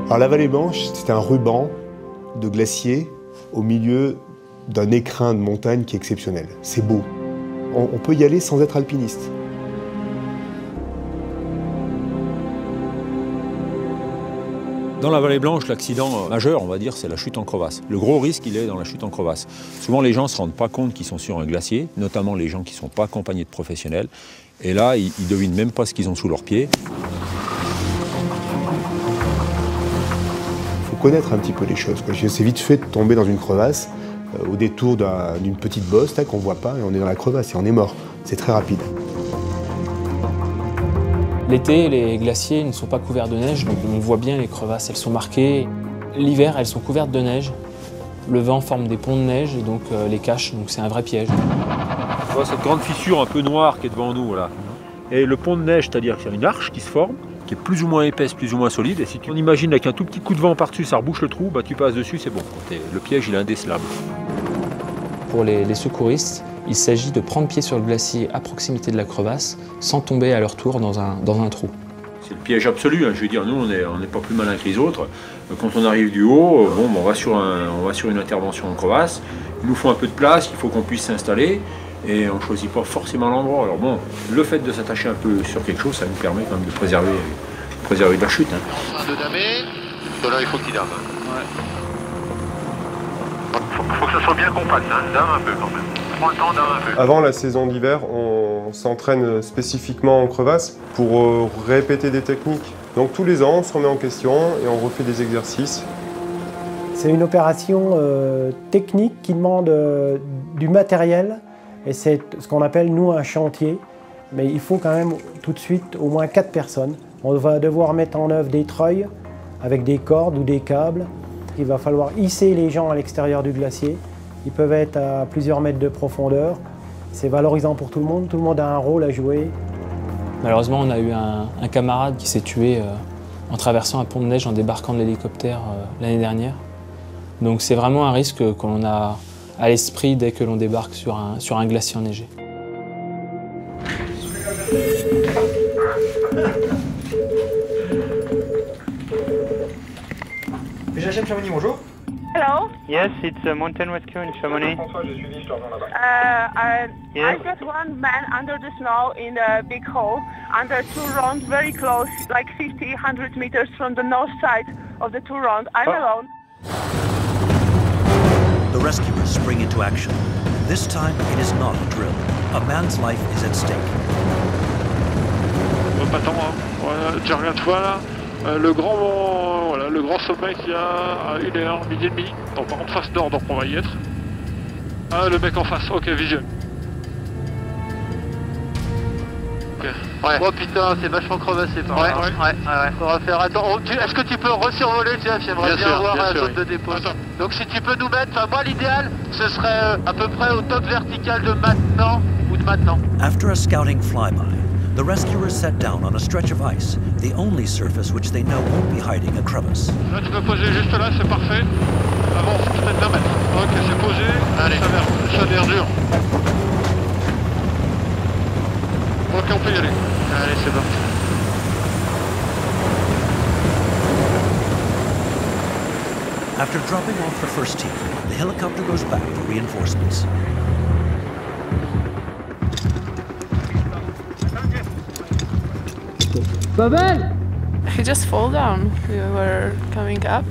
Alors la Vallée Blanche, c'est un ruban de glacier au milieu d'un écrin de montagne qui est exceptionnel. C'est beau. On peut y aller sans être alpiniste. Dans la Vallée Blanche, l'accident majeur, on va dire, c'est la chute en crevasse. Le gros risque, il est dans la chute en crevasse. Souvent, les gens ne se rendent pas compte qu'ils sont sur un glacier, notamment les gens qui ne sont pas accompagnés de professionnels. Et là, ils ne devinent même pas ce qu'ils ont sous leurs pieds. Il faut connaître un petit peu les choses. C'est vite fait de tomber dans une crevasse, au détour d'une petite bosse qu'on ne voit pas, et on est dans la crevasse et on est mort. C'est très rapide. L'été, les glaciers ne sont pas couverts de neige, donc on voit bien les crevasses, elles sont marquées. L'hiver, elles sont couvertes de neige. Le vent forme des ponts de neige et donc les cache, donc c'est un vrai piège. On voit cette grande fissure un peu noire qui est devant nous, là. Et le pont de neige, c'est-à-dire qu'il y a une arche qui se forme, qui est plus ou moins épaisse, plus ou moins solide. Et si on imagine avec un tout petit coup de vent par-dessus, ça rebouche le trou, bah, tu passes dessus, c'est bon. Le piège, il est indécelable. Pour les secouristes, il s'agit de prendre pied sur le glacier à proximité de la crevasse sans tomber à leur tour dans un trou. C'est le piège absolu, hein. Je veux dire, nous on n'est pas plus malin que les autres. Quand on arrive du haut, on va sur une intervention en crevasse, il nous faut un peu de place, il faut qu'on puisse s'installer et on ne choisit pas forcément l'endroit. Alors bon, le fait de s'attacher un peu sur quelque chose, ça nous permet quand même de préserver de la chute. En train de damer, là il faut qu'il dame. Ouais. Faut que ça soit bien compact, hein. Dame un peu quand même. Prends le temps, dame un peu. Avant la saison d'hiver, on s'entraîne spécifiquement en crevasse pour répéter des techniques. Donc tous les ans, on se remet en question et on refait des exercices. C'est une opération technique qui demande du matériel et c'est ce qu'on appelle nous un chantier. Mais il faut quand même tout de suite au moins 4 personnes. On va devoir mettre en œuvre des treuils avec des cordes ou des câbles. Il va falloir hisser les gens à l'extérieur du glacier. Ils peuvent être à plusieurs mètres de profondeur. C'est valorisant pour tout le monde a un rôle à jouer. Malheureusement, on a eu un camarade qui s'est tué en traversant un pont de neige en débarquant de l'hélicoptère l'année dernière. Donc c'est vraiment un risque qu'on a à l'esprit dès que l'on débarque sur un glacier enneigé. GHM Chamonix, bonjour. Hello. Yes, it's a mountain rescue in Chamonix. I got one man under the snow in a big hole, under Touron, very close, like 50, 100 meters from the north side of the Touron. I'm alone. The rescuers spring into action. This time, it is not a drill. A man's life is at stake. Pas tant, hein. Voilà, tu regardes toi là. Le grand sommet qu'il y a à 1h, midi et demi. Donc par contre face nord, donc on va y être. Ah, le mec en face, ok, vision. Okay. Ouais. Oh putain, c'est vachement crevassé par là. Ouais. Faudra faire attention. Est-ce que tu peux resurvoler, Jeff? J'aimerais bien voir la zone de dépôt. Donc si tu peux nous mettre, moi l'idéal, ce serait à peu près au top vertical de maintenant ou de maintenant. After a scouting flyby, the rescuers sat down on a stretch of ice, the only surface which they know won't be hiding a crevice. Là, tu peux poser juste là, c'est parfait. Avance peut-être d'un mètre. Ok, c'est posé. Allez, ça a l'air dur. Ok, on peut y aller. Allez, c'est bon. After dropping off the first team, the helicopter goes back for reinforcements. Babel! He just fell down. We were coming up.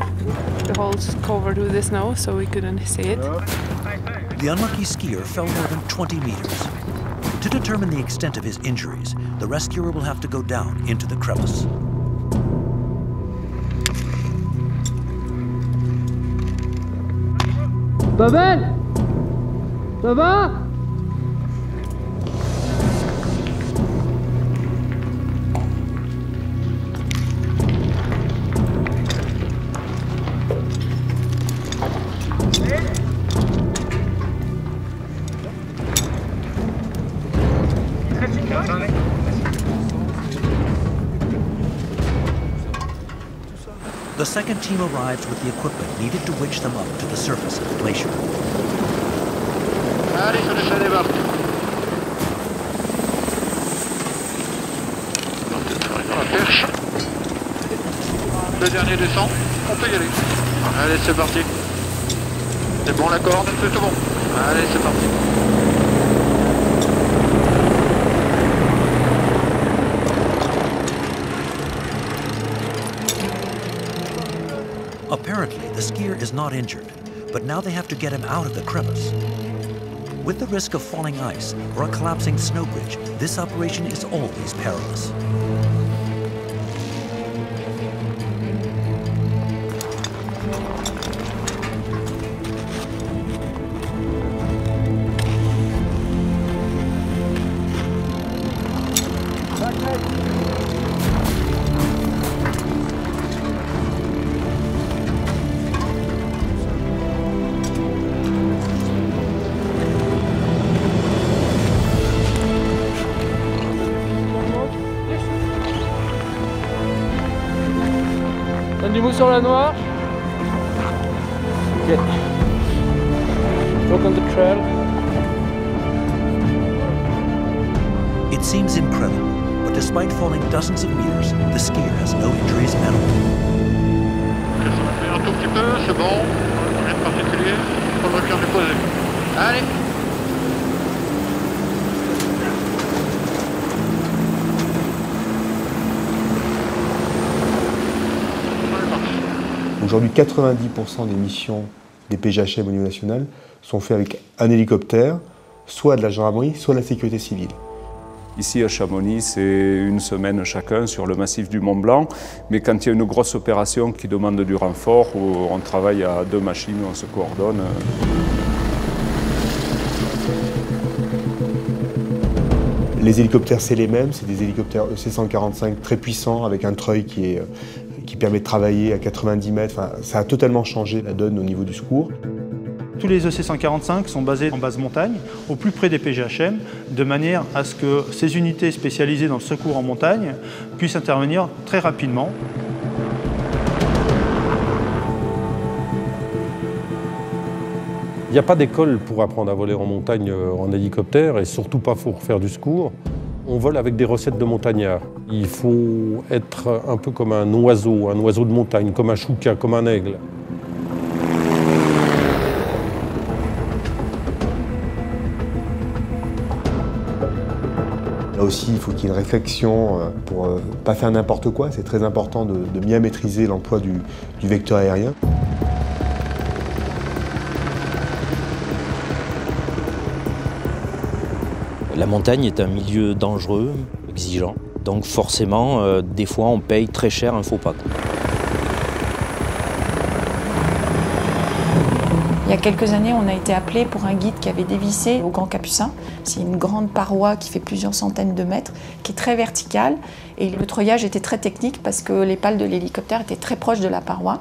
The hole's covered with the snow, so we couldn't see it. The unlucky skier fell more than 20 meters. To determine the extent of his injuries, the rescuer will have to go down into the crevice. Babel! Ça va? The second team arrives with the equipment needed to winch them up to the surface of the glacier. Allez, ça débarque. La perche. Le dernier descend, on peut y aller. Allez, c'est parti. C'est bon la corde, c'est tout bon. Allez, c'est parti. Apparently, the skier is not injured, but now they have to get him out of the crevice. With the risk of falling ice or a collapsing snow bridge, this operation is always perilous. Donne du mou sur la noire. Ok. Walk on the trail. It seems incredible, but despite falling dozens of meters, the skier has no injuries at all. Un tout petit peu, c'est bon. Rien de particulier. Faudrait bien déposer. Allez. Aujourd'hui, 90% des missions des PGHM au niveau national sont faites avec un hélicoptère, soit de la gendarmerie, soit de la sécurité civile. Ici à Chamonix, c'est une semaine chacun sur le massif du Mont Blanc, mais quand il y a une grosse opération qui demande du renfort, on travaille à 2 machines, on se coordonne. Les hélicoptères, c'est les mêmes, c'est des hélicoptères EC-145 très puissants avec un treuil qui permet de travailler à 90 mètres. Enfin, ça a totalement changé la donne au niveau du secours. Tous les EC-145 sont basés en basse montagne, au plus près des PGHM, de manière à ce que ces unités spécialisées dans le secours en montagne puissent intervenir très rapidement. Il n'y a pas d'école pour apprendre à voler en montagne en hélicoptère et surtout pas pour faire du secours. On vole avec des recettes de montagnards. Il faut être un peu comme un oiseau de montagne, comme un chouka, comme un aigle. Là aussi, il faut qu'il y ait une réflexion pour ne pas faire n'importe quoi. C'est très important de bien maîtriser l'emploi du vecteur aérien. La montagne est un milieu dangereux, exigeant. Donc forcément, des fois, on paye très cher un faux pas. Il y a quelques années, on a été appelé pour un guide qui avait dévissé au Grand Capucin. C'est une grande paroi qui fait plusieurs centaines de mètres, qui est très verticale. Et le treuillage était très technique parce que les pales de l'hélicoptère étaient très proches de la paroi.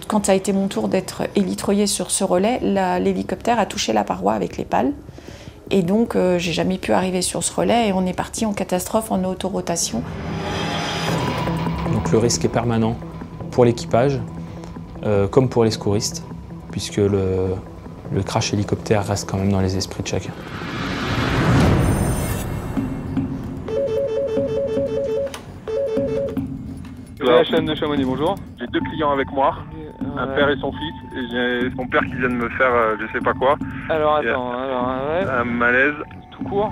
Quand ça a été mon tour d'être hélitreuillé sur ce relais, l'hélicoptère a touché la paroi avec les pales. Et donc, j'ai jamais pu arriver sur ce relais et on est parti en catastrophe en autorotation. Donc le risque est permanent pour l'équipage, comme pour les secouristes, puisque le crash hélicoptère reste quand même dans les esprits de chacun. La chaîne de Chamonix, bonjour. J'ai 2 clients avec moi, un père et son fils, et j'ai son père qui vient de me faire je sais pas quoi. Alors attends, ouais. Un malaise. Tout court.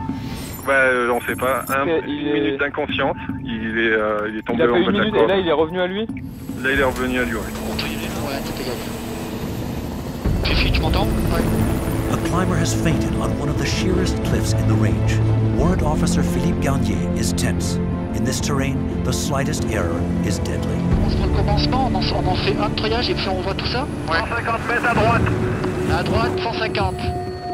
On sait pas. Une minute d'inconscience, il est tombé en bas de la corde. Et là il est revenu à lui? Là il est revenu à lui, ouais. Fifi, tu m'entends? Ouais. A climber has fainted on one of the sheerest cliffs in the range. Warrant Officer Philippe Garnier is tense. In this terrain, the slightest error is deadly. On se prend le commencement, on en fait un treuillage et puis on voit tout ça? Ouais. 150 mètres à droite. À droite, 150.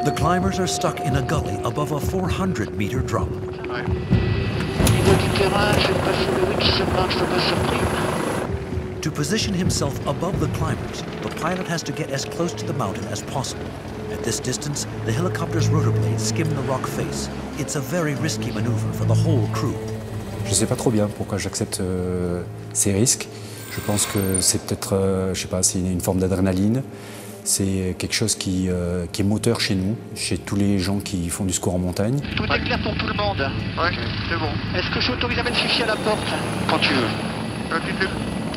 The climbers are stuck in a gully above a 400-meter drop. Ouais. Au niveau du terrain, je vais passer le wick sur marche, je pas surpris. To position himself above the climbers, the pilot has to get as close to the mountain as possible. At this distance, the helicopter's rotor blades skim the rock face. It's a very risky maneuver for the whole crew. Je ne sais pas trop bien pourquoi j'accepte ces risques. Je pense que c'est peut-être, je sais pas, c'est une forme d'adrénaline. C'est quelque chose qui est moteur chez nous, chez tous les gens qui font du secours en montagne. Tout est clair pour tout le monde. Ouais, c'est bon. Est-ce que je t'autorise à mettre Fifi à la porte? Quand tu veux.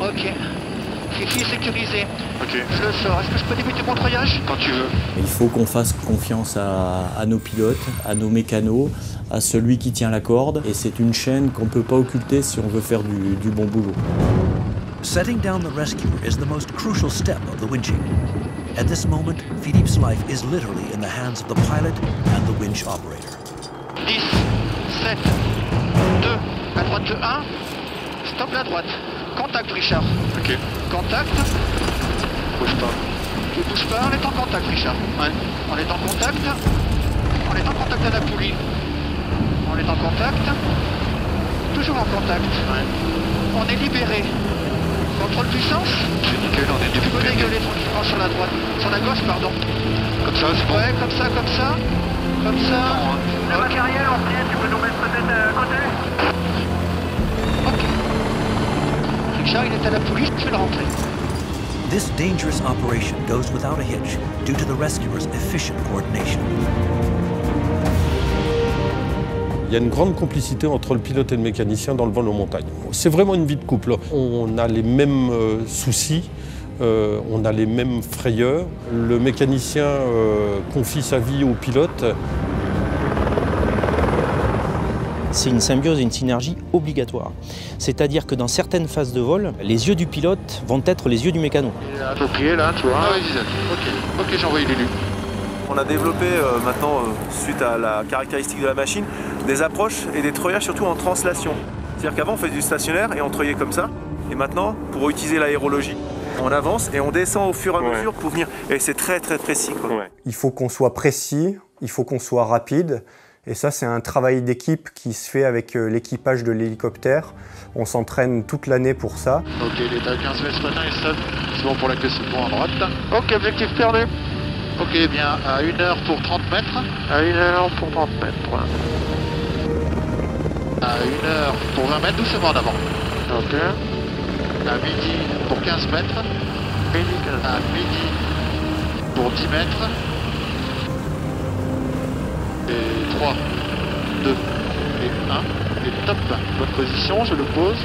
Ok. électrifié, sécurisé. Ok. Je le sors. Est-ce que je peux débuter mon treuillage? Quand tu veux. Il faut qu'on fasse confiance à nos pilotes, à nos mécanos, à celui qui tient la corde. Et c'est une chaîne qu'on ne peut pas occulter si on veut faire du bon boulot. Setting down the rescuer is the most crucial step of the winching. At this moment, Philippe's life is literally in the hands of the pilot and the winch operator. 10, 7, 2, à droite de 1, stop la droite. Contact, Richard. Ok. Contact. Bouge pas. Tu bouges pas, on est en contact, Richard. Ouais. On est en contact. On est en contact à la poulie. On est en contact. Toujours en contact. Ouais. On est libéré. Contrôle puissance. C'est nickel, on est libéré. Tu peux dégueuler tranquillement sur la droite. Sur la gauche, pardon. Comme ça, c'est bon. Ouais, comme ça, comme ça. Comme ça. Le matériel en pied, tu peux nous mettre peut-être à côté. Ok. Richard, il est à la poulie, je vais le rentrer. This dangerous operation goes without a hitch due to the rescuer's efficient coordination. Il y a une grande complicité entre le pilote et le mécanicien dans le vol en montagne. C'est vraiment une vie de couple. On a les mêmes soucis, on a les mêmes frayeurs. Le mécanicien confie sa vie au pilote. C'est une symbiose et une synergie obligatoire. C'est-à-dire que dans certaines phases de vol, les yeux du pilote vont être les yeux du mécano. À ton pied là, tu vois. Ah oui, ok, j'ai envoyé l'élu. On a développé maintenant, suite à la caractéristique de la machine, des approches et des treuillages surtout en translation. C'est-à-dire qu'avant on faisait du stationnaire et on treuillait comme ça. Et maintenant, pour utiliser l'aérologie, on avance et on descend au fur et à mesure pour venir. Et c'est très très précis, quoi. Il faut qu'on soit précis, il faut qu'on soit rapide. Et ça, c'est un travail d'équipe qui se fait avec l'équipage de l'hélicoptère. On s'entraîne toute l'année pour ça. Ok, il est à 15 mètres ce matin, il stop. C'est bon pour la queue, c'est bon à droite. Ok, objectif perdu. Ok, bien, à 1 heure pour 30 mètres. À 1 heure pour 30 mètres. À 1 heure pour 20 mètres, doucement en avant. Ok. À midi pour 15 mètres. À midi pour 10 mètres. Et 3, 2, et 1. Et top. Bonne position, je le pose.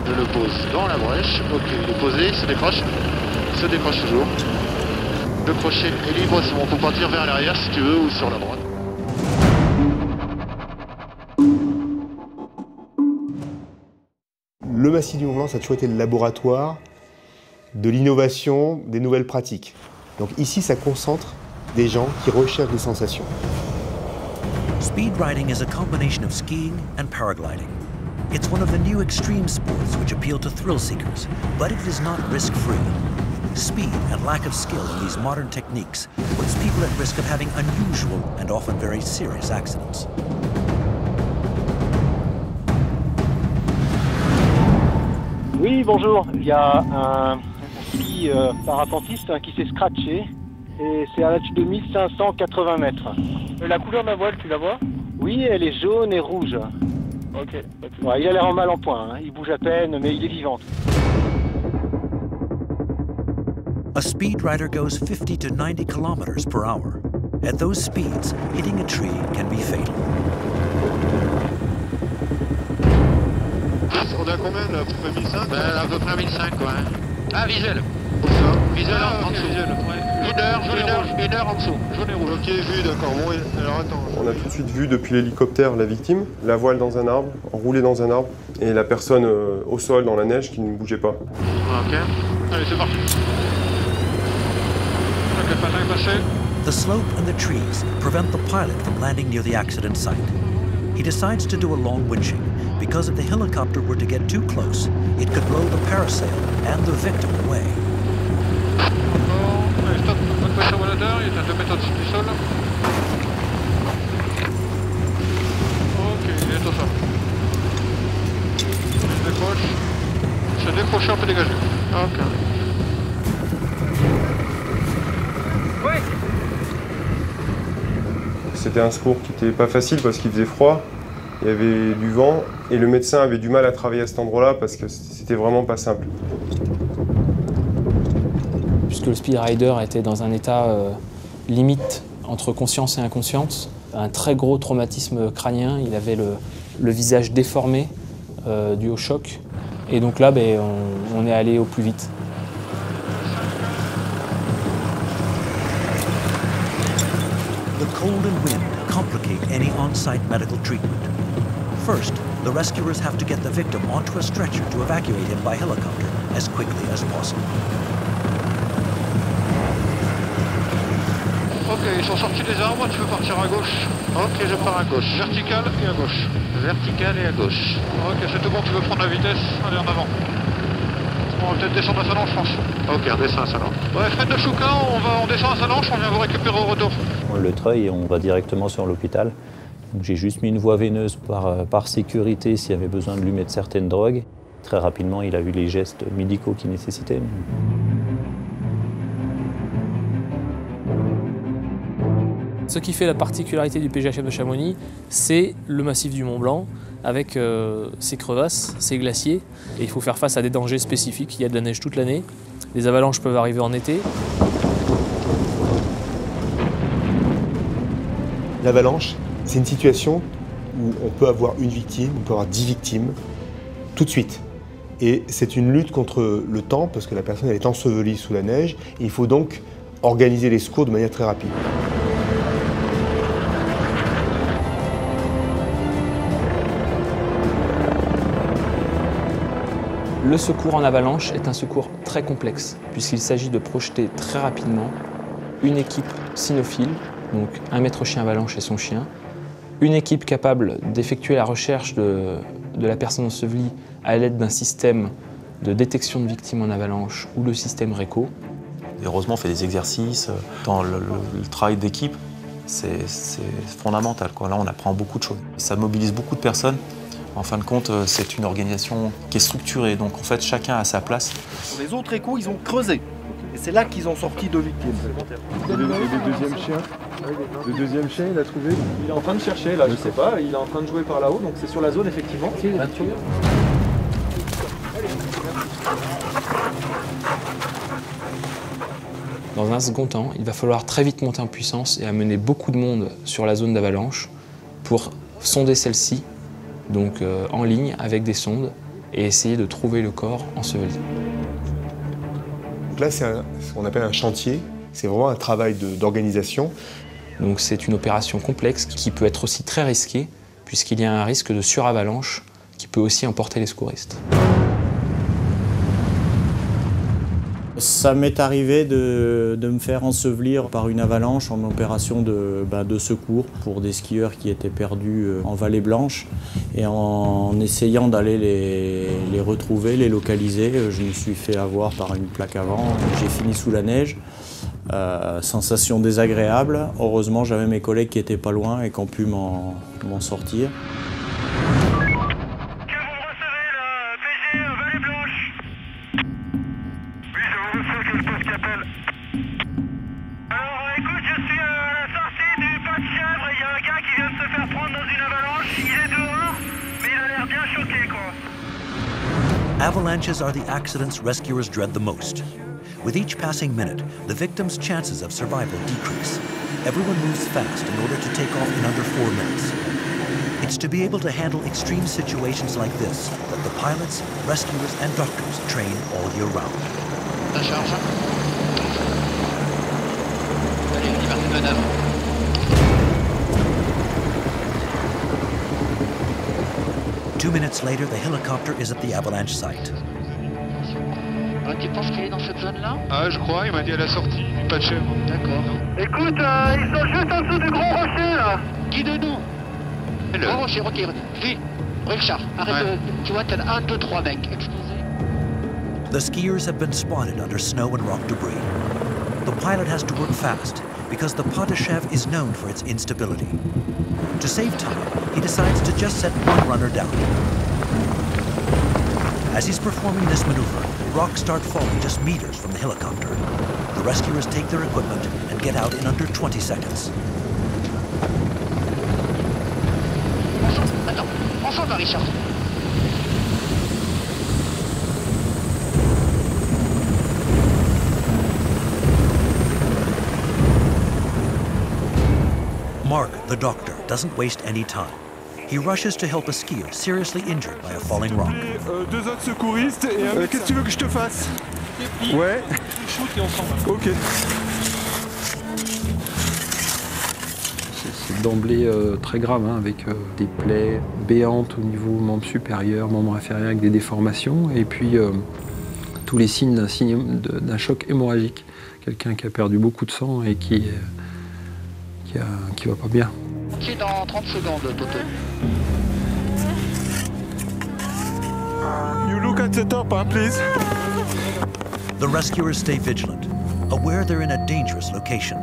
Je le pose dans la brèche. Ok, il est posé, il se décroche. Il se décroche toujours. Le crochet est libre, c'est bon, on peut partir vers l'arrière si tu veux ou sur la droite. Le Massif du Mont-Blanc, ça a toujours été le laboratoire de l'innovation, des nouvelles pratiques. Donc ici, ça concentre des gens qui recherchent des sensations. Speed riding is a combination of skiing and paragliding. It's one of the new extreme sports which appeal to thrill seekers, but it is not risk-free. Speed and lack of skill in these modern techniques puts people at risk of having unusual and often very serious accidents. Oui, bonjour. Il y a un ski parapentiste qui s'est scratché et c'est à l'altitude de 1580 mètres. La couleur de la voile, tu la vois? Oui, elle est jaune et rouge. Ok. Ouais, il a l'air en mal en point, hein. Il bouge à peine, mais il est vivant. A speed rider goes 50 to 90 kilometers per hour. At those speeds, hitting a tree can be fatal. On est à combien là? À peu près 1005? À peu près 1005, quoi. Ah, visuel. Où ça? Visuel en dessous. Visuel, ouais. Une heure en dessous. Jaune et rouge. Ok, vu, d'accord. Bon, alors attends. On a tout de suite vu depuis l'hélicoptère la victime, la voile dans un arbre, enroulée dans un arbre, et la personne au sol dans la neige qui ne bougeait pas. Ok. Allez, c'est parti. Ok, le patin est passé. The slope and the trees prevent the pilot from landing near the accident site. He decides to do a long winching because if the helicopter were to get too close, it could blow the parasail and the victim away. Allez, stop. Bonne position moteur, il est à 2 mètres au-dessus du sol. Ok, il est au sol. Il se décroche. Il se décroche, on peut dégager. Ok. Oui. C'était un secours qui n'était pas facile parce qu'il faisait froid, il y avait du vent et le médecin avait du mal à travailler à cet endroit-là parce que c'était vraiment pas simple. Puisque le speed rider était dans un état limite entre conscience et inconscience, un très gros traumatisme crânien, il avait le visage déformé dû au choc. Et donc là, on est allé au plus vite. The cold and wind complicate any on-site medical treatment. First, the rescuers have to get the victim onto a stretcher to evacuate him by helicopter as quickly as possible. Ok, ils sont sortis des arbres, tu peux partir à gauche. Ok, je pars à gauche. Vertical et à gauche. Vertical et à gauche. Ok, c'est tout bon, tu veux prendre la vitesse. Allez, en avant. On va peut-être descendre à Salanches, je pense. Ok, on descend à Salanches. Ouais, Fred de Chouca, on descend à Salanches, on vient vous récupérer au retour. On le treuille et on va directement sur l'hôpital. J'ai juste mis une voie veineuse par sécurité s'il y avait besoin de lui mettre certaines drogues. Très rapidement, il a eu les gestes médicaux qu'il nécessitait. Ce qui fait la particularité du PGHM de Chamonix, c'est le massif du Mont Blanc, avec ses crevasses, ses glaciers. Et il faut faire face à des dangers spécifiques. Il y a de la neige toute l'année. Les avalanches peuvent arriver en été. L'avalanche, c'est une situation où on peut avoir une victime, on peut avoir 10 victimes, tout de suite. Et c'est une lutte contre le temps, parce que la personne elle est ensevelie sous la neige, et il faut donc organiser les secours de manière très rapide. Le secours en avalanche est un secours très complexe, puisqu'il s'agit de projeter très rapidement une équipe cynophile, donc un maître chien avalanche et son chien, une équipe capable d'effectuer la recherche de la personne ensevelie à l'aide d'un système de détection de victimes en avalanche ou le système RECO. Heureusement, on fait des exercices. Dans le travail d'équipe, c'est fondamental, quoi. Là, on apprend beaucoup de choses. Ça mobilise beaucoup de personnes. En fin de compte, c'est une organisation qui est structurée, donc en fait, chacun a sa place. Les autres échos, ils ont creusé. Et c'est là qu'ils ont sorti 2 victimes. Et le deuxième chien Le deuxième chien, il a trouvé? Il est en train de chercher, là, je sais pas. Il est en train de jouer par là-haut, donc c'est sur la zone, effectivement. Dans un second temps, il va falloir très vite monter en puissance et amener beaucoup de monde sur la zone d'avalanche pour sonder celle-ci, donc en ligne avec des sondes, et essayer de trouver le corps enseveli. Donc là, c'est ce qu'on appelle un chantier. C'est vraiment un travail d'organisation. Donc c'est une opération complexe qui peut être aussi très risquée, puisqu'il y a un risque de suravalanche qui peut aussi emporter les secouristes. Ça m'est arrivé de me faire ensevelir par une avalanche en opération de secours pour des skieurs qui étaient perdus en Vallée Blanche. Et en essayant d'aller les retrouver, les localiser, je me suis fait avoir par une plaque avant. J'ai fini sous la neige. Sensation désagréable. Heureusement, j'avais mes collègues qui étaient pas loin et qui ont pu m'en sortir. Avalanches are the accidents rescuers dread the most. With each passing minute, the victim's chances of survival decrease. Everyone moves fast in order to take off in under 4 minutes. It's to be able to handle extreme situations like this that the pilots, rescuers, and doctors train all year round. La charge. Allez, liberté de manœuvre. Two minutes later, the helicopter is at the avalanche site. Tu penses qu'il est dans cette zone-là? Ah, je crois, il m'a dit à la sortie, pas de chèvre. D'accord. Écoute, ils sont juste en dessous du gros rocher, là. Guide-nous. Gros rocher, ok. Vite, Richard, arrête, tu vois, t'as 1, 2, 3 mecs, exposés. The skiers have been spotted under snow and rock debris. The pilot has to work fast because the Padashev is known for its instability. To save time, he decides to just set one runner down. As he's performing this maneuver, rocks start falling just meters from the helicopter. The rescuers take their equipment and get out in under 20 seconds. Attends, on s'en va, Richard. Mark, the doctor, doesn't waste any time. he rushes to help a skier seriously injured by a falling rock. Deux autres secouristes et un... Qu'est-ce que tu veux que je te fasse? Ouais. Ok. C'est d'emblée très grave, hein, avec des plaies béantes au niveau membre supérieur, membre inférieur, avec des déformations, et puis tous les signes d'un choc hémorragique. Quelqu'un qui a perdu beaucoup de sang et qui va pas bien. Ok, dans 30 secondes, Toto. You look at the top, hein, please. The rescuers stay vigilant, aware they're in a dangerous location.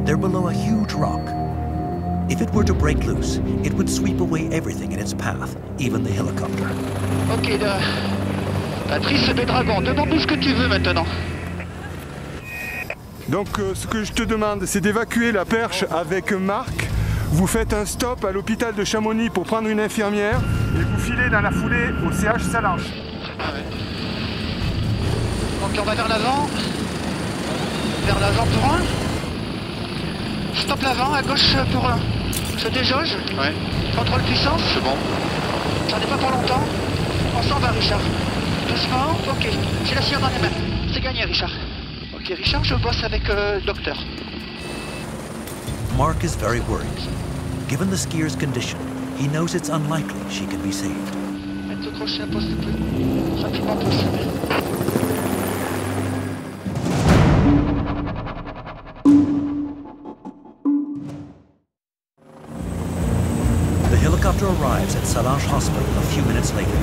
They're below a huge rock. If it were to break loose, it would sweep away everything in its path, even the helicopter. Ok, Patrice Bédragon, demande-nous ce que tu veux maintenant. Donc ce que je te demande, c'est d'évacuer la perche avec Marc. Vous faites un stop à l'hôpital de Chamonix pour prendre une infirmière et vous filez dans la foulée au CH Salanches. Ok, on va vers l'avant. Vers l'avant pour un. Stop l'avant, à gauche pour un. Je déjauge. Ouais. Contrôle puissance. C'est bon. J'en ai pas pour longtemps. On s'en va, Richard. Doucement. Ok. J'ai la science dans les mains. C'est gagné, Richard. Ok, Richard, je bosse avec le docteur. Mark is very worried. Given the skier's condition, he knows it's unlikely she can be saved. Faites le crochet un poste le plus rapidement possible. The helicopter arrives at Salanches Hospital a few minutes later.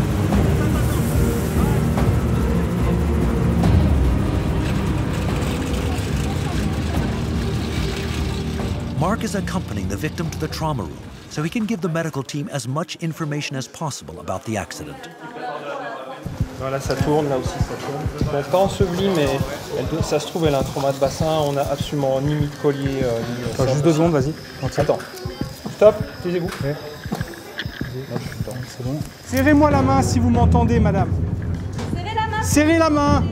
Mark is accompanying the victim to the trauma room so he can give the medical team as much information as possible about the accident. Voilà, ça tourne, là aussi ça tourne. Donc pas enseveli, mais ça se trouve, elle a un trauma de bassin, on n'a absolument ni mis de collier, ni... Attends, juste 2 secondes, vas-y. Attends. Stop, taisez-vous. Ouais. C'est bon. Serrez-moi la main si vous m'entendez, madame. Serrez la main. Serrez la main.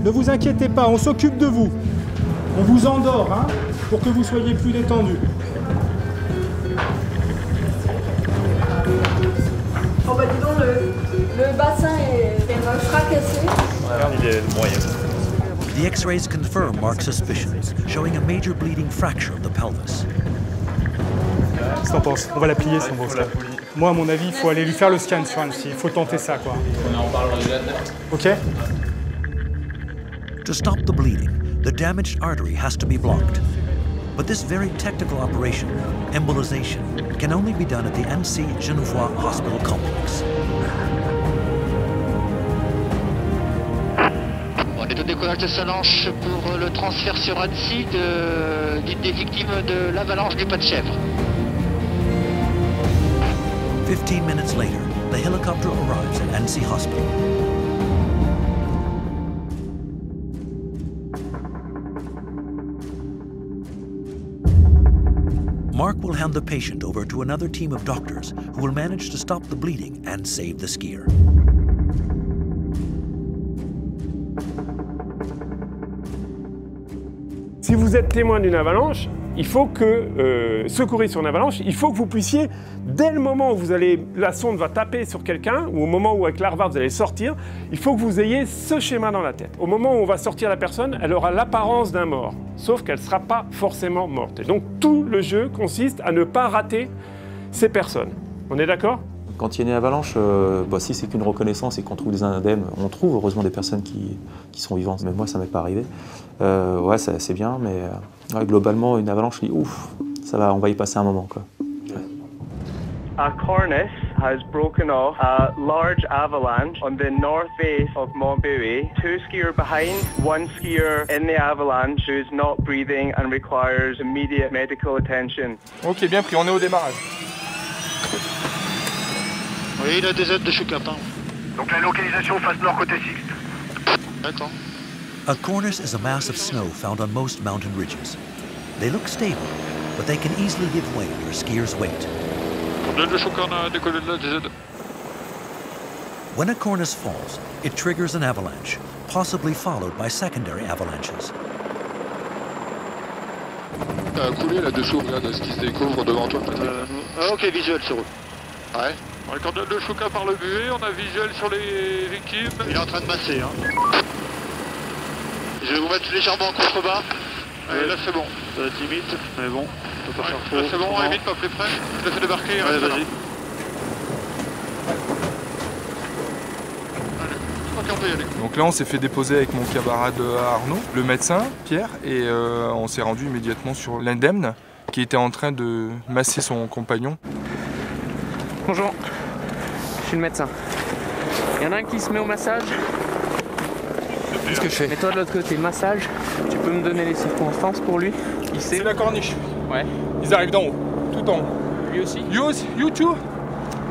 Ne vous inquiétez pas, on s'occupe de vous. On vous endort, hein, pour que vous soyez plus détendu. Oh bah dis donc, le bassin est fracassé. Il est moyen. The X-rays confirm Mark's suspicions, showing a major bleeding fracture of the pelvis. Qu'est-ce que t'en penses? On va la plier, si on va. Moi, à mon avis, il faut aller lui faire le scan sur Annecy. Il faut tenter ça, quoi. Ok? To stop the bleeding, the damaged artery has to be blocked. But this very technical operation, embolization, can only be done at the Annecy Genevois Hospital Complex. On est au décollage de Salanches pour le transfert sur Annecy d'une des victimes de l'avalanche du Pas de Chèvre. 15 minutes later, the helicopter arrives at Annecy Hospital. Mark will hand the patient over to another team of doctors who will manage to stop the bleeding and save the skier. Si vous êtes témoin d'une avalanche, il faut que, secouriste sur une avalanche, il faut que vous puissiez, dès le moment où la sonde va taper sur quelqu'un, ou au moment où avec l'arva vous allez sortir, il faut que vous ayez ce schéma dans la tête. Au moment où on va sortir la personne, elle aura l'apparence d'un mort, sauf qu'elle ne sera pas forcément morte. Et donc tout le jeu consiste à ne pas rater ces personnes. On est d'accord ? Quand il y a une avalanche, si c'est qu'une reconnaissance et qu'on trouve des indemnes, on trouve heureusement des personnes qui sont vivantes. Mais moi, ça ne m'est pas arrivé. Ouais, c'est bien, mais globalement, une avalanche, je dis ouf, ça va, on va y passer un moment, quoi. Ouais. A cornice has broken off a large avalanche on the north face of Montbuoy. 2 skiers behind, 1 skier in the avalanche who is not breathing and requires immediate medical attention. Ok, bien pris, on est au démarrage. Oui, il a des aides de Chucap. Donc la localisation face nord côté Sixte. D'accord. A cornice is a mass of snow found on most mountain ridges. They look stable, but they can easily give way under skiers' weight. Combien de Chucap a décollé de là, des aides? When a cornice falls, it triggers an avalanche, possibly followed by secondary avalanches. T'as coulé là-dessous, regarde ce qui se découvre devant toi. Ok, visuel sur eux. Ouais. On est coordonne de Chouka par le buée, on a visuel sur les victimes. Il est en train de masser. Hein. Je vais vous mettre légèrement en contrebas. Allez, là c'est bon. Ça va être limite, mais bon, on peut pas faire faux. Là c'est bon, on évite, pas plus près. Je le fais débarquer, reste là. Vas-y. Donc là on s'est fait déposer avec mon camarade Arnaud, le médecin, Pierre, et on s'est rendu immédiatement sur l'indemne qui était en train de masser son compagnon. Bonjour, je suis le médecin. Il y en a un qui se met au massage. Qu'est-ce que je fais? Mets-toi de l'autre côté, massage. Tu peux me donner les circonstances pour lui? C'est la corniche. Ouais. Ils arrivent d'en haut, tout en haut. Lui aussi? You too?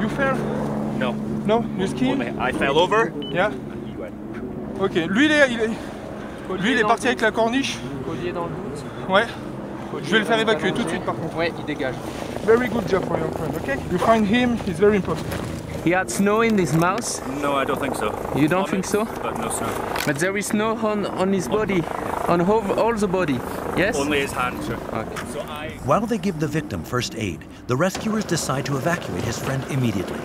You fell? No. No? You ski? I fell over. Yeah? Ok, lui il est parti avec la corniche. Collier dans le bout. Ouais. Je vais le faire évacuer tout de suite par contre. Ouais, il dégage. Very good job for your friend, okay? You find him, he's very important. He had snow in his mouth? No, I don't think so. You don't think so? But no snow. But there is snow on his body, on all the body, yes? Only his hand, sir. Okay. While they give the victim first aid, the rescuers decide to evacuate his friend immediately.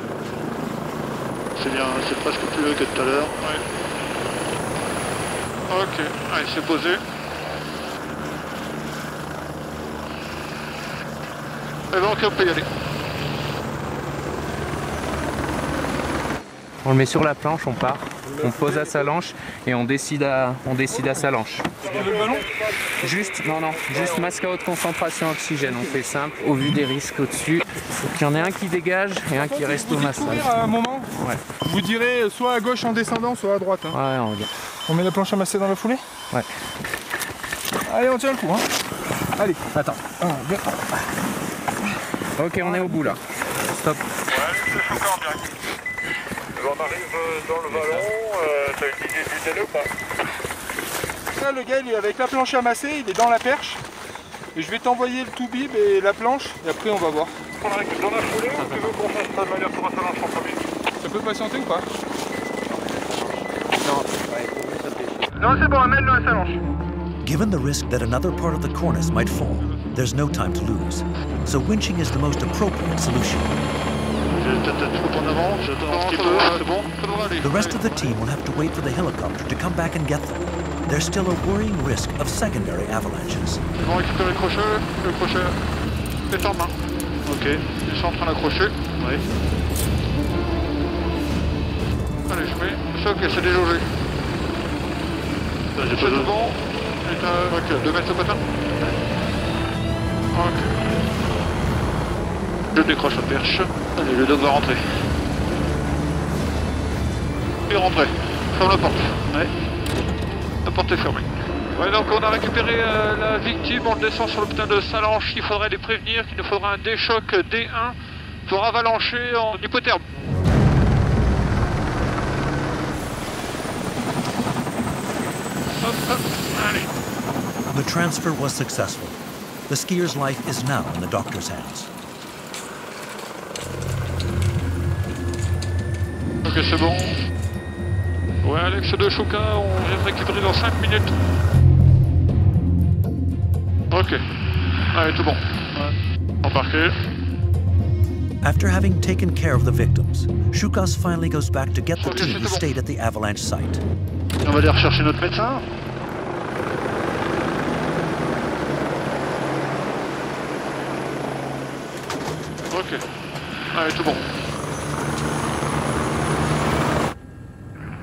C'est bien, c'est presque plus haut que tout à l'heure. Ouais. Ok, allez, c'est posé. Eh ben, ok, on peut y aller. On le met sur la planche, on part, on pose à sa lanche et on décide à sa lanche. Le ballon? Juste masque à haute concentration oxygène, on fait simple. Au vu des risques au-dessus, il faut qu'il y en ait un qui dégage et un qui reste au massage. À un moment, ouais. Vous direz soit à gauche en descendant, soit à droite. Hein. Ouais, on regarde. On met la planche à masser dans la foulée? Ouais. Allez, on tient le coup. Hein. Allez, attends. Ok, on est au bout là. Stop. Ouais, c'est Chouka en direct. On arrive dans le vallon, t'as une idée du délai ou pas? Là, le gars, il est avec la planche à masser, il est dans la perche. Et je vais t'envoyer le tout-bib et la planche, et après on va voir. On arrive dans la foulée ou tu veux qu'on fasse pas de manière pour sa lanche en premier? Ça peut patienter ou pas? Non, c'est bon, amène-le à sa lanche. Given the risk that another part of the cornice might fall, there's no time to lose. So winching is the most appropriate solution. The rest of the team will have to wait for the helicopter to come back and get them. There's still a worrying risk of secondary avalanches. Ils vont récupérer le crochet est en main. Ok, ils sont en train d'accrocher. Oui. Allez, je mets. Choc et c'est délogé. C'est tout bon. Ok, 2 mètres au patin. Ok. Je décroche la perche. Allez, le dog va rentrer. Il est rentré. Ferme la porte. Ouais. La porte est fermée. Ouais, donc on a récupéré la victime. On descend sur le putain de Salanche. Il faudrait les prévenir qu'il nous faudra un déchoc D1 pour avalancher en hypotherme. Hop, hop. Allez. The transfer was successful. The skier's life is now in the doctor's hands. Ok, c'est bon. Ouais, Alex de Chouka, on vient de récupérer dans 5 minutes. Ok. Allez, tout bon. Ouais. Embarqué. After having taken care of the victims, Choukas finally goes back to get the team who stayed at the avalanche site. On va aller rechercher notre médecin. Ok. Allez, tout bon.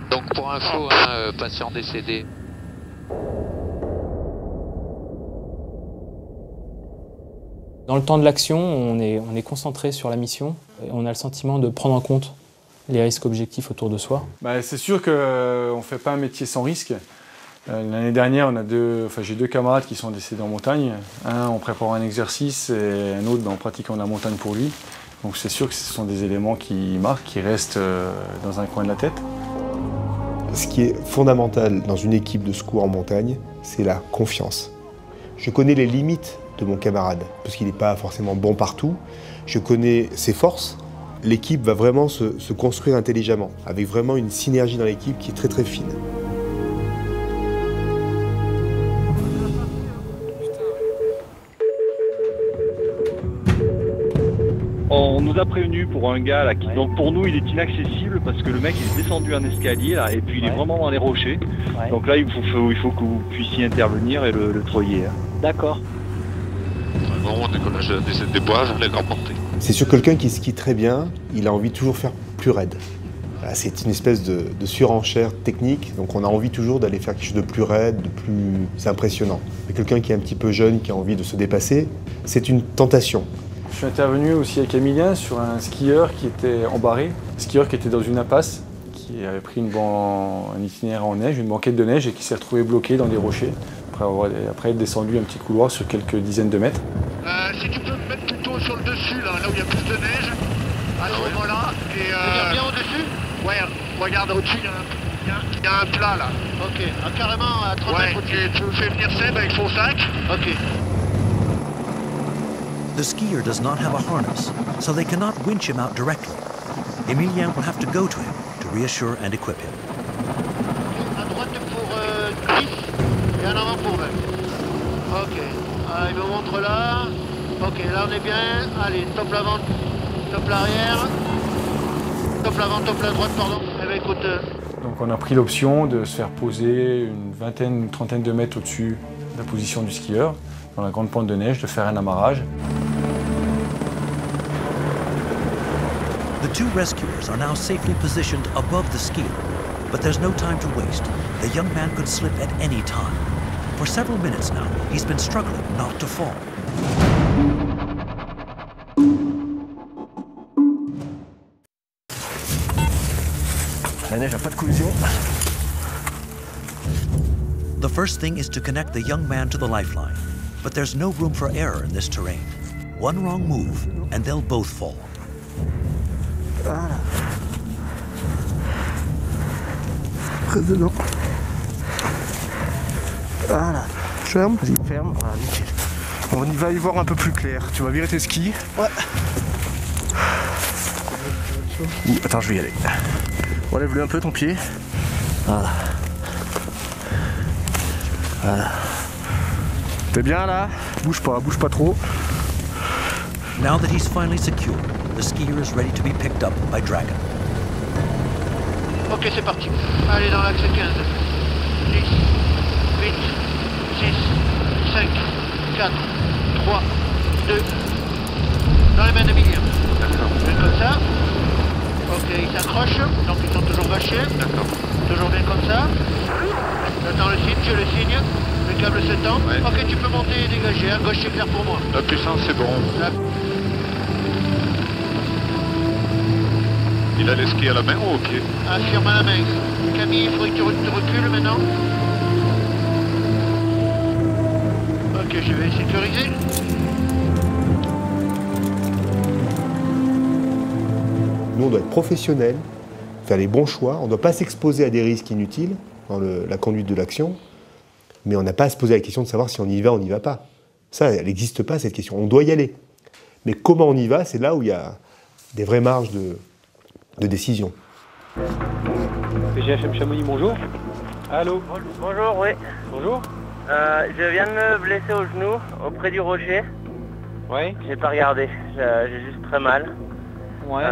Donc pour info, patient décédé. Dans le temps de l'action, on est concentré sur la mission et on a le sentiment de prendre en compte les risques objectifs autour de soi. C'est sûr qu'on ne fait pas un métier sans risque. L'année dernière, j'ai 2 camarades qui sont décédés en montagne. Un en préparant un exercice et un autre en pratiquant la montagne pour lui. Donc c'est sûr que ce sont des éléments qui marquent, qui restent dans un coin de la tête. Ce qui est fondamental dans une équipe de secours en montagne, c'est la confiance. Je connais les limites de mon camarade, parce qu'il n'est pas forcément bon partout. Je connais ses forces. L'équipe va vraiment se construire intelligemment, avec vraiment une synergie dans l'équipe qui est très très fine. On On nous a prévenu pour un gars là, donc pour nous il est inaccessible parce que le mec il est descendu un escalier là et puis il est vraiment dans les rochers. Donc là il faut que vous puissiez intervenir et le treuiller. D'accord. Vraiment, décollage des bois vers les grands portées. C'est sur quelqu'un qui skie très bien, il a envie de toujours faire plus raide. Voilà, c'est une espèce de surenchère technique, donc on a envie toujours d'aller faire quelque chose de plus raide, de plus impressionnant. Mais quelqu'un qui est un petit peu jeune, qui a envie de se dépasser, c'est une tentation. Je suis intervenu aussi avec Emilien sur un skieur qui était embarré, un skieur qui était dans une impasse, qui avait pris un itinéraire en neige, une banquette de neige et qui s'est retrouvé bloqué dans des rochers après être descendu un petit couloir sur quelques dizaines de mètres. Si tu peux te mettre plutôt sur le dessus, là où il y a plus de neige, à ce moment-là. Et bien au-dessus? Ouais, regarde au-dessus, il y a un plat là. Ok, carrément à 30 mètres au-dessus. Tu fais venir Seb avec son sac. Ok. The skier does not have a harness, so they cannot winch him out directly. Emilien will have to go to him to reassure and equip him. À droite pour 10 et en avant pour 20. Ok, il me montre là. Ok, là on est bien. Allez, top l'avant, top l'arrière. Top l'avant, top la droite, pardon. Eh bien, écoute. Donc on a pris l'option de se faire poser une trentaine de mètres au-dessus de la position du skieur, dans la grande pente de neige, de faire un amarrage. The two rescuers are now safely positioned above the skier, but there's no time to waste. The young man could slip at any time. For several minutes now, he's been struggling not to fall. La neige n'a pas de collision. The first thing is to connect the young man to the lifeline, but there's no room for error in this terrain. One wrong move, and they'll both fall. Voilà. Président. Voilà. Ferme. Vas-y, ferme. Voilà, nickel. On y va y voir un peu plus clair. Tu vas virer tes skis. Ouais. Ouh, attends, je vais y aller. Relève-le un peu ton pied. Voilà. Voilà. T'es bien là? Bouge pas trop. Now that he's finally secure, the skier is ready to be picked up by Dragon. Ok, c'est parti. Allez dans l'axe 15. 10, 8, 6, 5, 4, 3, 2. Dans les mains de Emilien. D'accord. Comme ça. Ok, ils s'accrochent, donc ils sont toujours vachés. D'accord. Toujours bien comme ça. J'attends le signe, je le signe. Le câble se tend. Ouais. Ok, tu peux monter et dégager. À gauche, c'est clair pour moi. La puissance, c'est bon. Il a les skis à la main ou au pied? Ah, firme à la main. Camille, il faudrait que tu recules maintenant. Ok, je vais sécuriser. Nous, on doit être professionnels, faire les bons choix. On ne doit pas s'exposer à des risques inutiles dans la conduite de l'action, mais on n'a pas à se poser la question de savoir si on y va ou on n'y va pas. Ça, elle n'existe pas, cette question. On doit y aller. Mais comment on y va, c'est là où il y a des vraies marges de décision. PGFM Chamonix, bonjour. Allô? Bonjour, oui. Bonjour. Je viens de me blesser au genou, auprès du rocher. Ouais. J'ai pas regardé, j'ai juste très mal. Ouais.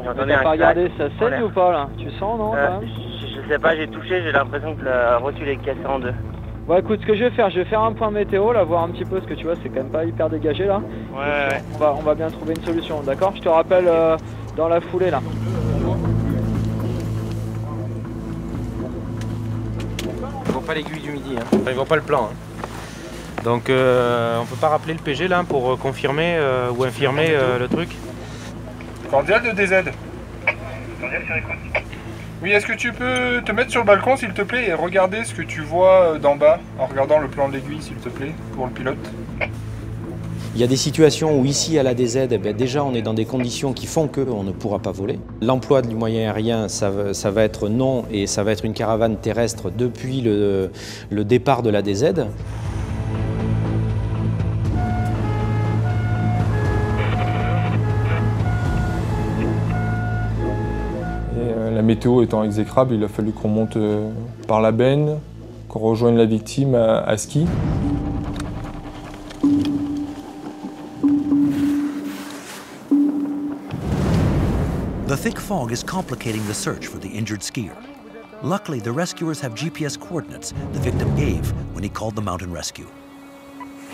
J'entendais T'as pas regardé, ça saigne l'air. ou pas là? Tu sens, non? Je sais pas, j'ai touché, j'ai l'impression que la rotule est cassée en deux. Bon écoute, ce que je vais faire un point météo, là, voir un petit peu, parce que tu vois, c'est quand même pas hyper dégagé là. Ouais. On va bien trouver une solution, d'accord? Je te rappelle dans la foulée là. Ils voient pas l'aiguille du midi, hein. Enfin, ils voient pas le plan. Hein. Donc on peut pas rappeler le PG là pour confirmer ou infirmer le truc. Cordial de DZ. Cordial sur écoute. Oui, est-ce que tu peux te mettre sur le balcon s'il te plaît et regarder ce que tu vois d'en bas en regardant le plan de l'aiguille s'il te plaît pour le pilote? Il y a des situations où ici à la DZ, eh bien, déjà on est dans des conditions qui font qu'on ne pourra pas voler. L'emploi du moyen aérien, ça va être non et ça va être une caravane terrestre depuis le départ de la DZ. La météo étant exécrable, il a fallu qu'on monte par la benne, qu'on rejoigne la victime à ski. The thick fog is complicating the search for the injured skier. Luckily, the rescuers have GPS coordinates the victim gave when he called the mountain rescue.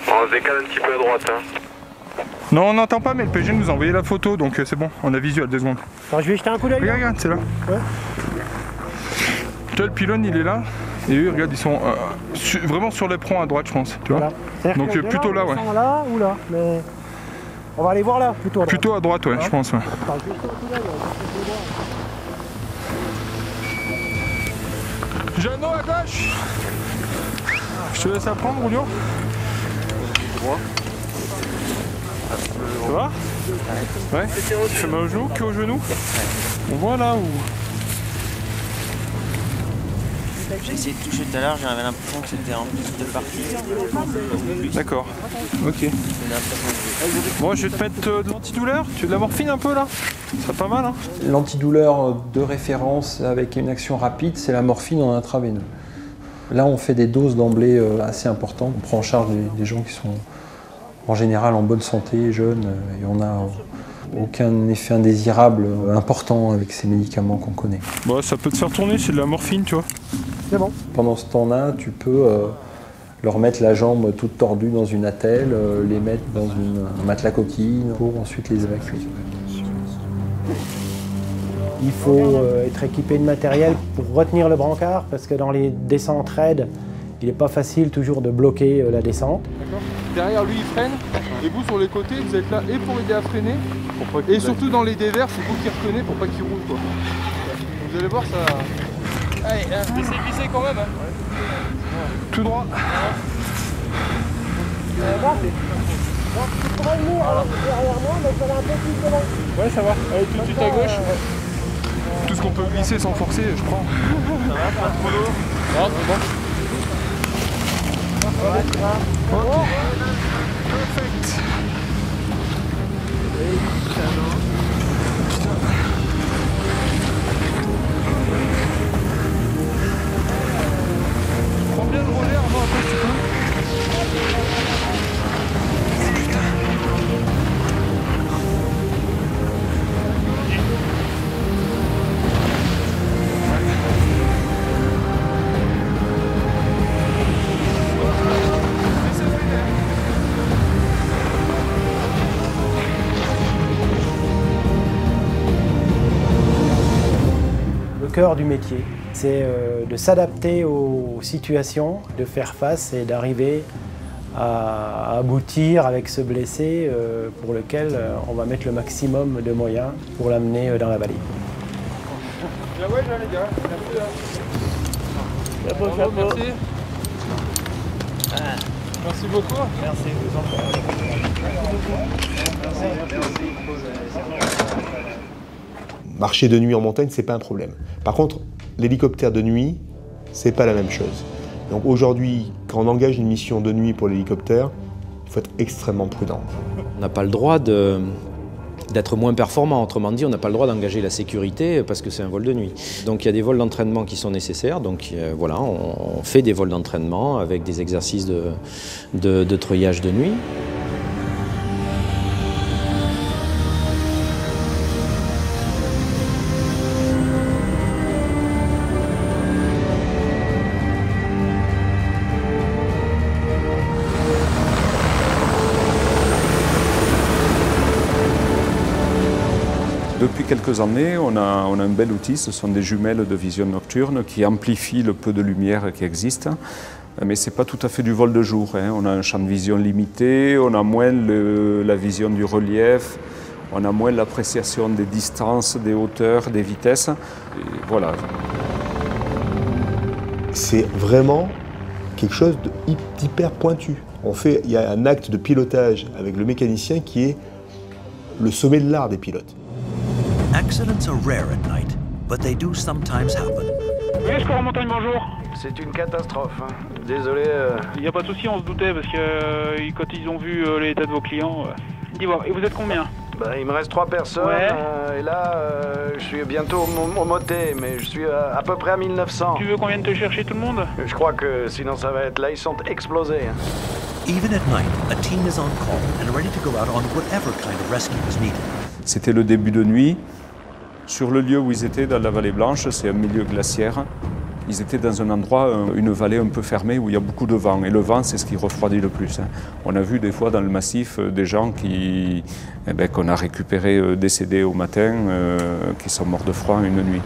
On se décale un petit peu à droite. Hein. Non, on n'entend pas, mais le PG nous a envoyé la photo, donc c'est bon, on a visuel, 2 secondes. Alors, je vais jeter un coup d'œil. Regarde, c'est là. Ouais. Tu vois, le pylône, il est là. Et eux, regarde, ils sont vraiment sur l'éperon à droite, je pense. Tu vois. Donc plutôt là, ouais. Là ou là, mais on va aller voir là, plutôt à droite. Plutôt à droite, ouais, je pense. Ouais. Jeannot à gauche. Je te laisse apprendre, Roulio. Ça va? Ouais. Tu fais mal au genou? Que au genou? On voit là où? J'ai essayé de toucher tout à l'heure, j'avais l'impression que c'était en plus de partie. D'accord. Ok. Bon, je vais te mettre de l'antidouleur. Tu veux de la morphine un peu là? Ça pas mal, hein? L'antidouleur de référence avec une action rapide, c'est la morphine en intraveineux. Là, on fait des doses d'emblée assez importantes. On prend en charge des gens qui sont en général en bonne santé, jeunes, et on n'a aucun effet indésirable important avec ces médicaments qu'on connaît. Bon, ça peut te faire tourner, c'est de la morphine, tu vois. C'est bon. Pendant ce temps-là, tu peux leur mettre la jambe toute tordue dans une attelle, les mettre dans un matelas coquille pour ensuite les évacuer. Il faut être équipé de matériel pour retenir le brancard parce que dans les descentes raides, il n'est pas facile toujours de bloquer la descente. Derrière lui, il freine, et vous sur les côtés, vous êtes là et pour aider à freiner, et surtout dans les dévers, c'est vous qui retenez pour pas qu'il roule, quoi. Vous allez voir, ça... Allez, glissez quand même, hein. Tout droit. Ouais, ça va. Allez, tout de suite à gauche. Tout ce qu'on peut glisser sans forcer, je prends. Ça va, pas trop lourd. Non, c'est bon. Ok. Perfect. Prends bien le relais avant un peu si tu peux. Le cœur du métier, c'est de s'adapter aux situations, de faire face et d'arriver à aboutir avec ce blessé pour lequel on va mettre le maximum de moyens pour l'amener dans la vallée. Merci. Merci beaucoup. Merci, vous en Marcher de nuit en montagne, c'est pas un problème. Par contre, l'hélicoptère de nuit, c'est pas la même chose. Donc aujourd'hui, quand on engage une mission de nuit pour l'hélicoptère, il faut être extrêmement prudent. On n'a pas le droit d'être moins performant. Autrement dit, on n'a pas le droit d'engager la sécurité parce que c'est un vol de nuit. Donc il y a des vols d'entraînement qui sont nécessaires. Donc voilà, on fait des vols d'entraînement avec des exercices de treuillage de nuit. Depuis quelques années, on a un bel outil, ce sont des jumelles de vision nocturne qui amplifient le peu de lumière qui existe. Mais ce n'est pas tout à fait du vol de jour, hein. On a un champ de vision limité, on a moins la vision du relief, on a moins l'appréciation des distances, des hauteurs, des vitesses. Et voilà. C'est vraiment quelque chose d'hyper pointu. Il y a un acte de pilotage avec le mécanicien qui est le sommet de l'art des pilotes. Accidents are rare at night, but they do sometimes happen. Oui, Score en montagne, bonjour. C'est une catastrophe. Hein. Désolé. Il n'y a pas de souci, on se doutait parce que quand ils ont vu l'état de vos clients. Dis-moi, et vous êtes combien? Il me reste 3 personnes. Ouais. Et là, je suis bientôt au moté, mais je suis à peu près à 1900. Tu veux qu'on vienne te chercher tout le monde? Je crois que sinon ça va être là, ils sont explosés. Hein. Even at night, a team is on call and ready to go out on whatever kind of rescue is needed. C'était le début de nuit. Sur le lieu où ils étaient, dans la vallée Blanche, c'est un milieu glaciaire. Ils étaient dans un endroit, une vallée un peu fermée où il y a beaucoup de vent. Et le vent, c'est ce qui refroidit le plus. On a vu des fois dans le massif des gens qu'on a récupérés décédés au matin, qui sont morts de froid une nuit.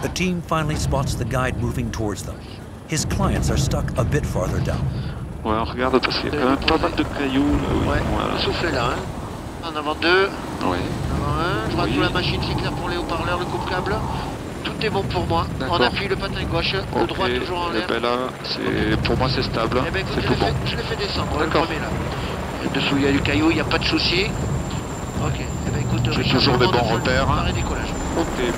The team finally spots the guide moving towards them. His clients are stuck a bit farther down. Ouais, on regarde parce qu'il y a quand même pas mal de cailloux. Ouais, voilà. Soufflez là. En avant deux. Oui. En avant un. Je vois que la machine, c'est clair pour les haut-parleurs, le coupe-câble. Tout est bon pour moi. On appuie le patin gauche, le droit toujours en l'air. Ben là, pour moi c'est stable. Eh ben, écoute, c'est tout bon. Je l'ai fait descendre, le premier là. Dessous il y a du caillou, il n'y a pas de souci. Ok. Eh ben, écoute, j'ai toujours des bons repères. Décollage. Ok.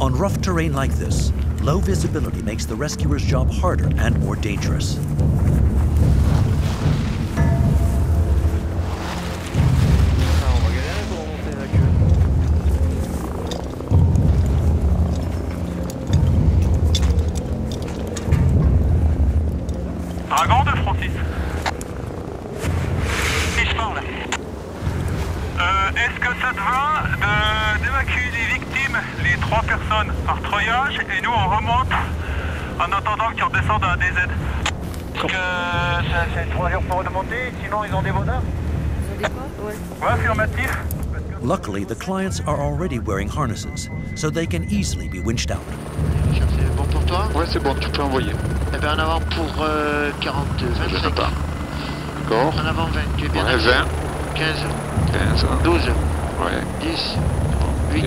On rough terrain like this, low visibility makes the rescuer's job harder and more dangerous. Dragon de Francis. Si je parle. Est-ce que ça te va d'évacuer les victimes, les 3 personnes par treuillage, et nous on remonte en attendant qu'ils redescendent à DZ? Est-ce que c'est trop dur pour remonter, sinon ils ont des bonheurs? Ils ont des quoi? Ouais, affirmatif. Luckily, the clients are already wearing harnesses, so they can easily be winched out. C'est bon pour toi? Ouais, c'est bon, tu peux envoyer. Eh bien, en avant pour 42, 25. D'accord. En avant 20, tu es bien. Ouais, 20. 15. 12. Ouais. 10. 8.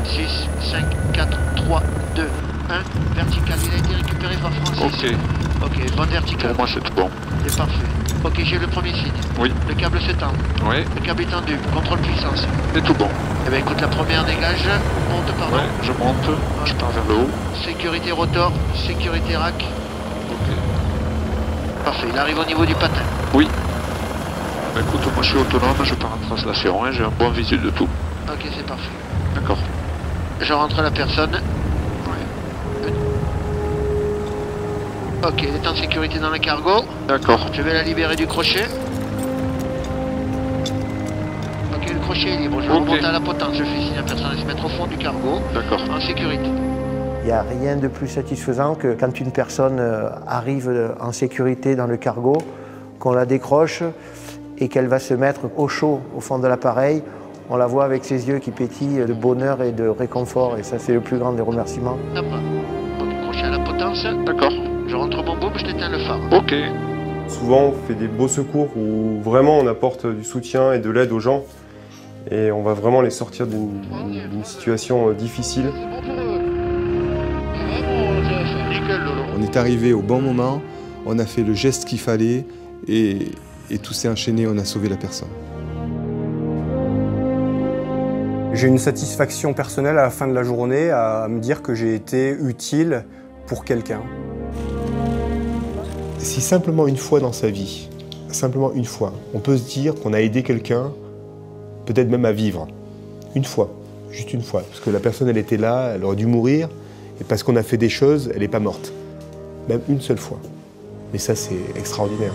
6. 5. 4. 3. 2. 1. Vertical. Il a été récupéré par Francis. Ok. Ok, bonne verticale. Pour moi, c'est tout bon. C'est parfait. Ok, j'ai le premier signe. Oui. Le câble se tend. Oui. Le câble est tendu. Contrôle puissance. C'est tout bon. Eh bien, écoute, la première dégage. Monte, pardon. Ouais, je monte. Je pars vers le haut. Sécurité rotor. Sécurité rack. Ok. Parfait. Il arrive au niveau du patin. Oui. Bah, écoute, moi je suis autonome, je pars en translation, j'ai un bon visu de tout. Ok, c'est parfait. D'accord. Je rentre la personne. Ouais. Ok, elle est en sécurité dans le cargo. D'accord. Je vais la libérer du crochet. Ok, le crochet est libre. Je remonte à la potence. Je fais signe à la personne de se mettre au fond du cargo. D'accord. En sécurité. Il n'y a rien de plus satisfaisant que quand une personne arrive en sécurité dans le cargo, qu'on la décroche et qu'elle va se mettre au chaud au fond de l'appareil. On la voit avec ses yeux qui pétillent de bonheur et de réconfort, et ça c'est le plus grand des remerciements. Ok, crochet à la potence. D'accord. Je rentre mon boom, je t'éteins le phare. Ok. Souvent on fait des beaux secours où vraiment on apporte du soutien et de l'aide aux gens et on va vraiment les sortir d'une situation difficile. On est arrivé au bon moment, on a fait le geste qu'il fallait et tout s'est enchaîné, on a sauvé la personne. J'ai une satisfaction personnelle à la fin de la journée à me dire que j'ai été utile pour quelqu'un. Si simplement une fois dans sa vie, simplement une fois, on peut se dire qu'on a aidé quelqu'un, peut-être même à vivre. Une fois, juste une fois. Parce que la personne, elle était là, elle aurait dû mourir, et parce qu'on a fait des choses, elle n'est pas morte. Même une seule fois. Mais ça, c'est extraordinaire.